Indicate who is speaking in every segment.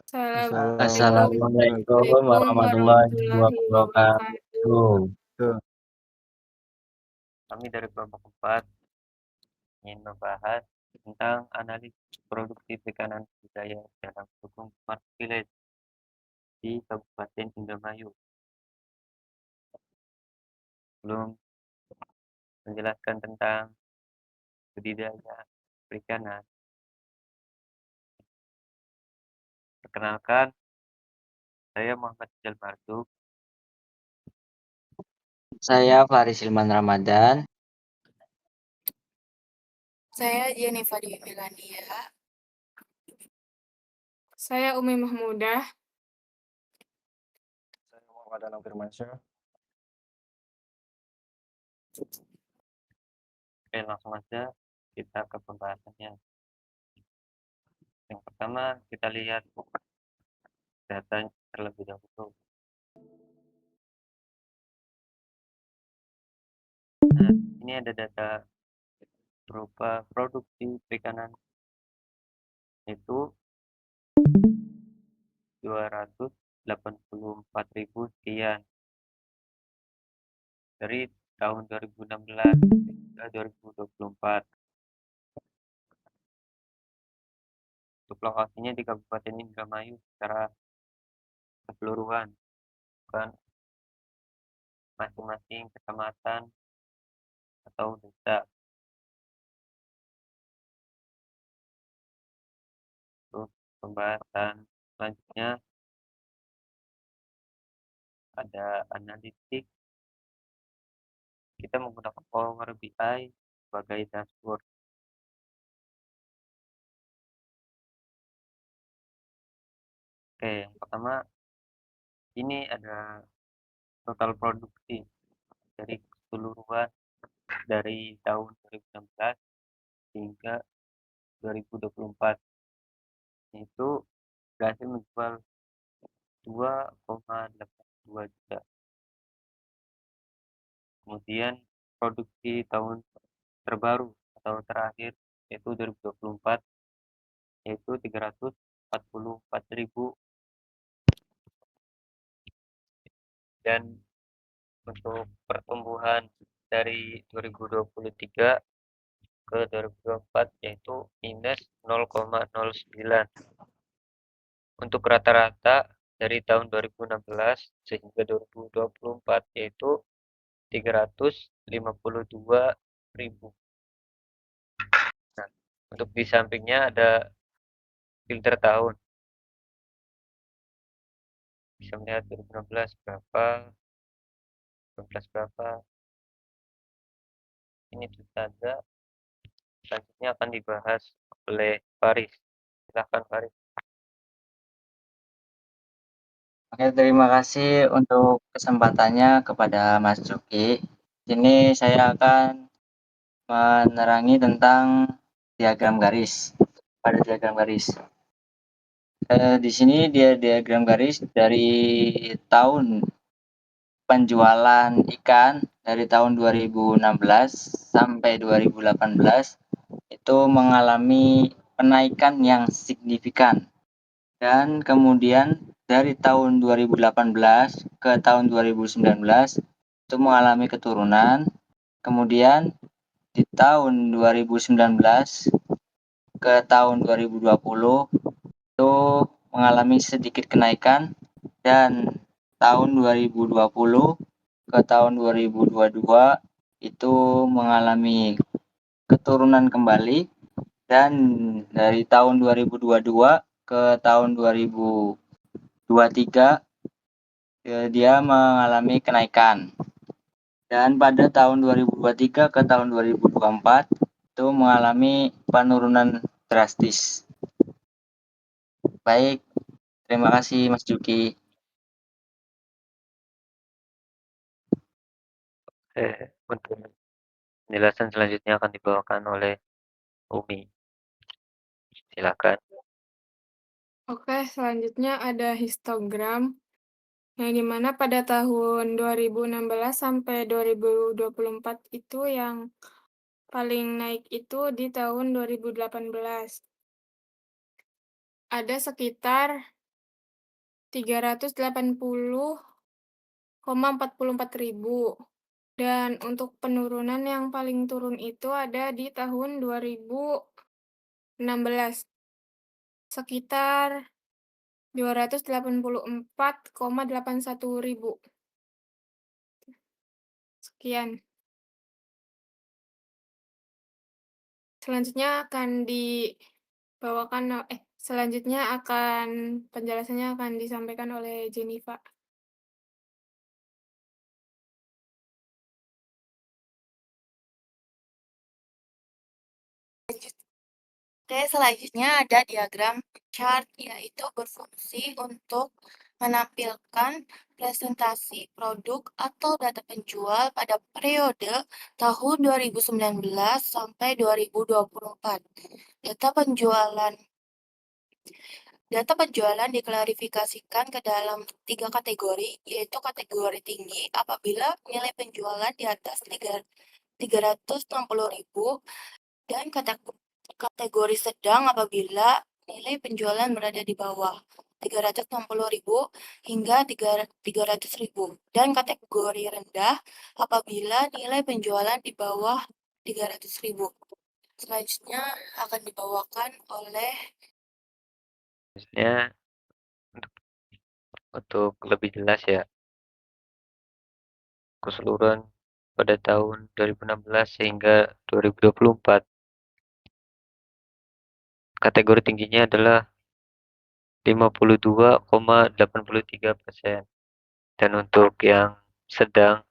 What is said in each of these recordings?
Speaker 1: Assalamualaikum
Speaker 2: Assalamualaikum warahmatullahi
Speaker 1: warahmatullahi wabarakatuh.
Speaker 2: wabarakatuh.
Speaker 3: Tuh,
Speaker 2: Kami dari kelompok 4 ingin membahas tentang analisis produksi perikanan budidaya dalam hukum Smart Village di Kabupaten Indramayu. Sebelum menjelaskan tentang budidaya perikanan, perkenalkan, saya Muhammad Rizal Marduk.
Speaker 1: Saya Faris Ilman Ramadan.
Speaker 3: saya Jennifer Melania.
Speaker 4: Saya Umi Mahmudah.
Speaker 5: Saya Muhammad Anam Firmansyah.
Speaker 2: Oke, langsung saja kita ke pembahasannya. Yang pertama, kita lihat data terlebih dahulu. Nah, ini ada data berupa produksi perikanan itu 284.000 sekian dari tahun 2016 hingga 2024. Untuk lokasinya di Kabupaten Indramayu secara keseluruhan, bukan masing-masing kecamatan atau desa. Untuk pembahasan selanjutnya ada analitik. Kita menggunakan Power BI sebagai dashboard. Oke, yang pertama ini ada total produksi dari keseluruhan dari tahun 2016 hingga 2024. Itu berhasil menjual 2,82 juta. Kemudian produksi tahun terbaru atau terakhir yaitu 2024 yaitu 344.000. Dan untuk pertumbuhan dari 2023 ke 2024 yaitu minus 0,09. Untuk rata-rata dari tahun 2016 sehingga 2024 yaitu 352.000. Nah, untuk di sampingnya ada filter tahun. Bisa melihat 2016 berapa, 2019 berapa. Ini saja. Selanjutnya akan dibahas oleh Faris. Silakan Faris.
Speaker 1: Oke, terima kasih untuk kesempatannya kepada Mas Juki. Sini saya akan menerangi tentang diagram garis. Pada diagram garis. Di sini dia diagram garis dari tahun penjualan ikan dari tahun 2016 sampai 2018 itu mengalami kenaikan yang signifikan. Dan kemudian dari tahun 2018 ke tahun 2019 itu mengalami keturunan. Kemudian di tahun 2019 ke tahun 2020 itu mengalami sedikit kenaikan, dan tahun 2020 ke tahun 2022 itu mengalami keturunan kembali, dan dari tahun 2022 ke tahun 2023 dia mengalami kenaikan. Dan pada tahun 2023 ke tahun 2024 itu mengalami penurunan drastis. Baik, terima kasih Mas Juki.
Speaker 2: Untuk penjelasan selanjutnya akan dibawakan oleh Umi. Silakan.
Speaker 4: Oke, selanjutnya ada histogram yang dimana pada tahun 2016 sampai 2024 itu yang paling naik itu di tahun 2018. Ada sekitar 380,44.000. Dan untuk penurunan yang paling turun itu ada di tahun 2016, sekitar 284,81.000. Sekian. Selanjutnya penjelasannya akan disampaikan oleh Jennifer.
Speaker 3: Oke, selanjutnya ada diagram chart, yaitu berfungsi untuk menampilkan presentasi produk atau data penjual pada periode tahun 2019 sampai 2024. Data penjualan diklarifikasikan ke dalam 3 kategori, yaitu kategori tinggi apabila nilai penjualan di atas 360.000 dan kategori sedang apabila nilai penjualan berada di bawah 360.000 hingga 300.000 dan kategori rendah apabila nilai penjualan di bawah 300.000. Selanjutnya akan dibawakan oleh
Speaker 2: Selanjutnya untuk lebih jelas ya, keseluruhan pada tahun 2016 hingga 2024. Kategori tingginya adalah 52,83% dan untuk yang sedang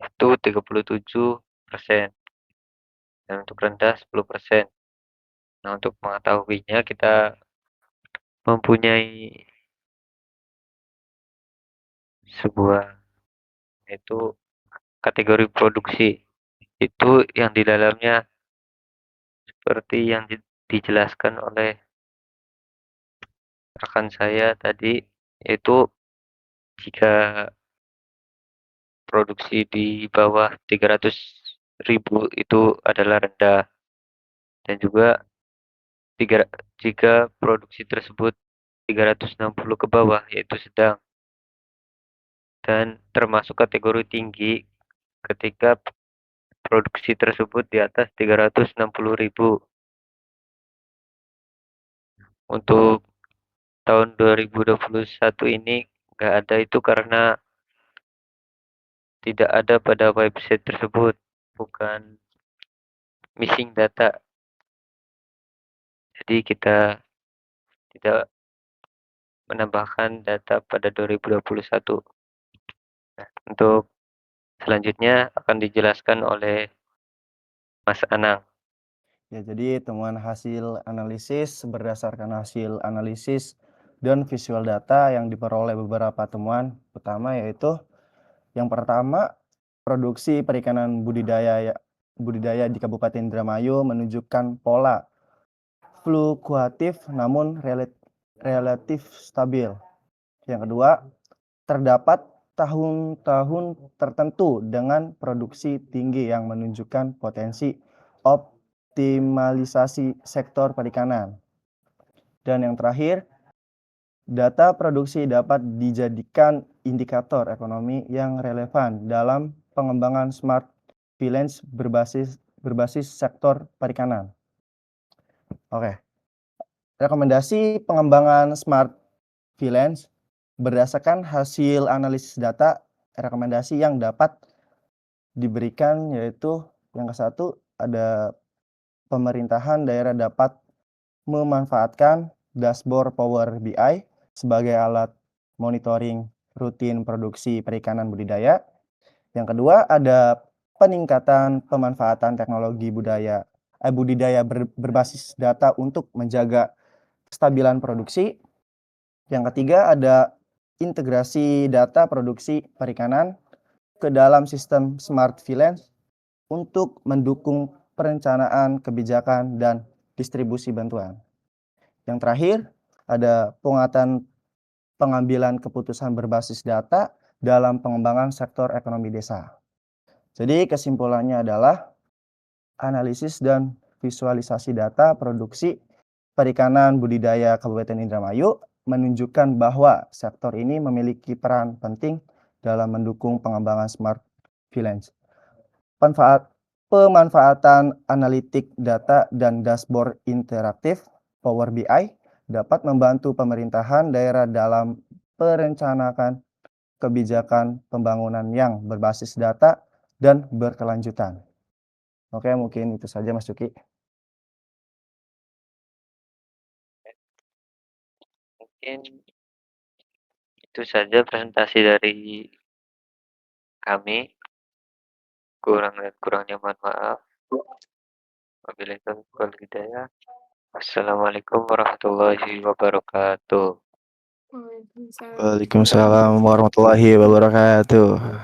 Speaker 2: itu 37% dan untuk rendah 10%. Nah, untuk mengetahuinya kita mempunyai sebuah yaitu kategori produksi. Itu yang di dalamnya seperti yang dijelaskan oleh rekan saya tadi, yaitu jika produksi di bawah 300.000 itu adalah rendah, dan juga jika produksi tersebut 360 ke bawah yaitu sedang, dan termasuk kategori tinggi ketika produksi tersebut di atas 360.000. Untuk tahun 2021 ini nggak ada itu karena tidak ada pada website tersebut, bukan missing data. Jadi kita tidak menambahkan data pada 2021. Nah, untuk selanjutnya akan dijelaskan oleh Mas Anang.
Speaker 5: Ya, jadi temuan hasil analisis berdasarkan hasil analisis dan visual data yang diperoleh beberapa temuan utama, yaitu yang pertama, produksi perikanan budidaya di Kabupaten Indramayu menunjukkan pola fluktuatif namun relatif stabil. Yang kedua, terdapat tahun-tahun tertentu dengan produksi tinggi yang menunjukkan potensi optimalisasi sektor perikanan. Dan yang terakhir, data produksi dapat dijadikan indikator ekonomi yang relevan dalam pengembangan smart village berbasis sektor perikanan. Oke. Rekomendasi pengembangan smart village berdasarkan hasil analisis data, rekomendasi yang dapat diberikan yaitu yang ke-1 ada pemerintahan daerah dapat memanfaatkan dashboard Power BI sebagai alat monitoring rutin produksi perikanan budidaya. Yang kedua ada peningkatan pemanfaatan teknologi budidaya berbasis data untuk menjaga kestabilan produksi. Yang ketiga ada integrasi data produksi perikanan ke dalam sistem smart village untuk mendukung perencanaan kebijakan dan distribusi bantuan. Yang terakhir ada pengambilan keputusan berbasis data dalam pengembangan sektor ekonomi desa. Jadi kesimpulannya adalah analisis dan visualisasi data produksi perikanan budidaya Kabupaten Indramayu menunjukkan bahwa sektor ini memiliki peran penting dalam mendukung pengembangan smart village. Pemanfaatan analitik data dan dashboard interaktif Power BI dapat membantu pemerintahan daerah dalam perencanaan kebijakan pembangunan yang berbasis data dan berkelanjutan. Oke, mungkin itu saja Mas Juki.
Speaker 2: Mungkin itu saja presentasi dari kami. Kurang dan kurangnya mohon maaf. Wabillahi taufiq wal hidayah. Wassalamualaikum warahmatullahi wabarakatuh.
Speaker 4: Waalaikumsalam.
Speaker 5: Waalaikumsalam warahmatullahi wabarakatuh.